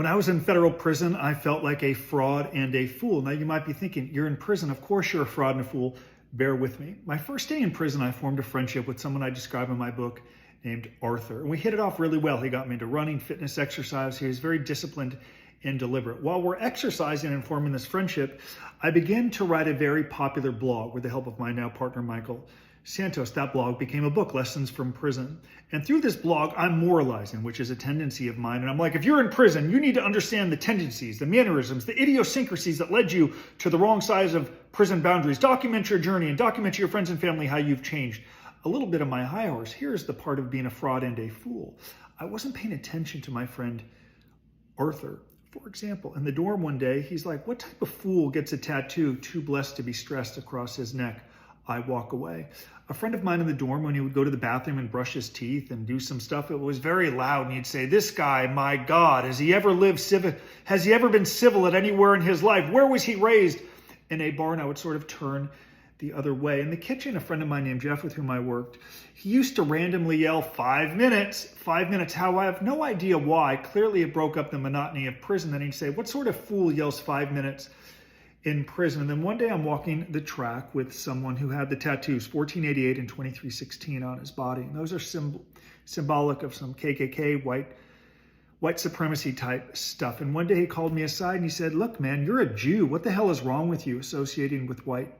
When I was in federal prison, I felt like a fraud and a fool. Now you might be thinking, you're in prison, of course you're a fraud and a fool. Bear with me. My first day in prison, I formed a friendship with someone I describe in my book named Arthur. And we hit it off really well. He got me into running, fitness, exercise. He was very disciplined and deliberate. While we're exercising and forming this friendship, I began to write a very popular blog with the help of my now partner, Michael Santos. That blog became a book, Lessons from Prison. And through this blog, I'm moralizing, which is a tendency of mine. And I'm like, if you're in prison, you need to understand the tendencies, the mannerisms, the idiosyncrasies that led you to the wrong sides of prison boundaries. Document your journey and document to your friends and family how you've changed. A little bit of my high horse. Here's the part of being a fraud and a fool. I wasn't paying attention to my friend Arthur. For example, in the dorm one day, he's like, what type of fool gets a tattoo too blessed to be stressed across his neck? I walk away. A friend of mine in the dorm, when he would go to the bathroom and brush his teeth and do some stuff, it was very loud. And he'd say, this guy, my God, has he ever lived civil? Has he ever been civil at anywhere in his life? Where was he raised? In a bar, and I would sort of turn the other way. In the kitchen, a friend of mine named Jeff, with whom I worked, he used to randomly yell 5 minutes, 5 minutes. How I have no idea why. Clearly it broke up the monotony of prison. Then he'd say, what sort of fool yells 5 minutes in prison? And then one day I'm walking the track with someone who had the tattoos 1488 and 2316 on his body. And those are symbolic of some KKK, white supremacy type stuff. And one day he called me aside and he said, look, man, you're a Jew. What the hell is wrong with you associating with white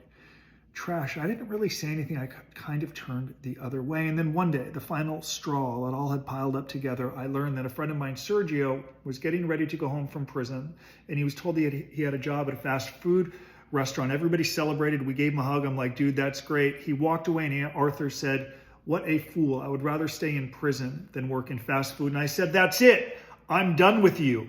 trash? I didn't really say anything. I kind of turned the other way. And then one day, the final straw, it all had piled up together. I learned that a friend of mine, Sergio, was getting ready to go home from prison. And he was told he had a job at a fast food restaurant. Everybody celebrated. We gave him a hug. I'm like, dude, that's great. He walked away and Arthur said, what a fool. I would rather stay in prison than work in fast food. And I said, that's it. I'm done with you.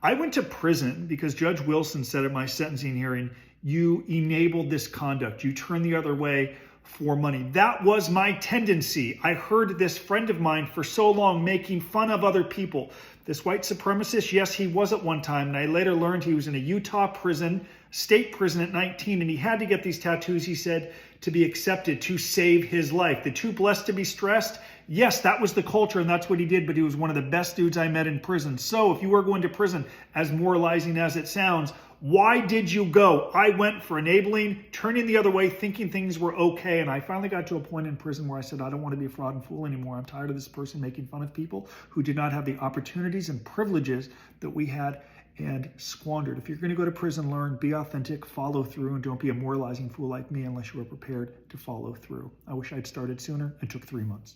I went to prison because Judge Wilson said at my sentencing hearing, you enabled this conduct. You turned the other way for money. That was my tendency. I heard this friend of mine for so long making fun of other people. This white supremacist, yes, he was at one time. And I later learned he was in a Utah prison, state prison at 19. And he had to get these tattoos, he said, to be accepted, to save his life. The too blessed to be stressed. Yes, that was the culture and that's what he did. But he was one of the best dudes I met in prison. So if you are going to prison, as moralizing as it sounds, why did you go? I went for enabling, turning the other way, thinking things were okay. And I finally got to a point in prison where I said, I don't want to be a fraud and fool anymore. I'm tired of this person making fun of people who did not have the opportunities and privileges that we had and squandered. If you're going to go to prison, learn, be authentic, follow through, and don't be a moralizing fool like me unless you are prepared to follow through. I wish I'd started sooner and took 3 months.